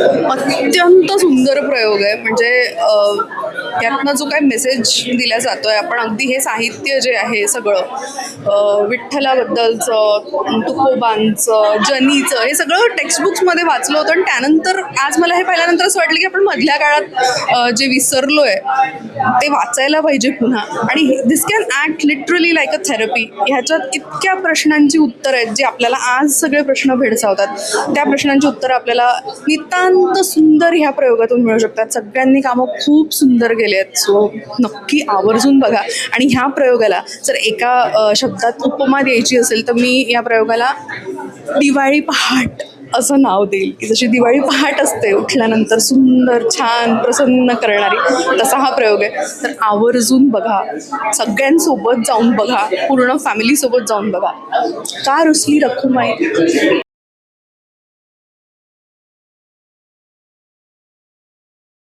अत्यंत सुंदर प्रयोग आहे. म्हणजे यातनं जो काही मेसेज दिला जातोय, आपण अगदी हे साहित्य जे आहे सगळं विठ्ठलाबद्दलचं, तुकोबांचं, जनीचं, हे सगळं टेक्स्टबुक्समध्ये वाचलं होतं. आणि त्यानंतर आज मला हे पाहिल्यानंतर असं वाटलं की आपण मधल्या काळात जे विसरलोय ते वाचायला पाहिजे पुन्हा. आणि this can act literally like a therapy. ह्याच्यात इतक्या प्रश्नांची उत्तरं आहेत जे आपल्याला आज सगळे प्रश्न भेडसावतात. त्या प्रश्नांची उत्तरं आपल्याला नितांत सुंदर ह्या प्रयोगातून मिळू शकतात. सगळ्यांनी कामं खूप सुंदर केली आहेत. सो नक्की आवर्जून बघा. आणि ह्या प्रयोगाला जर एका शब्दात उपमा द्यायची असेल तर मी या प्रयोगाला दिवाळी पहाट असं नाव देईल. की जशी दिवाळी पहाट असते उठल्यानंतर सुंदर छान प्रसन्न करणारी, तसा हा प्रयोग आहे. तर आवर्जून बघा, सगळ्यांसोबत जाऊन बघा, पूर्ण फॅमिलीसोबत जाऊन बघा. का रुसली रखुमाई.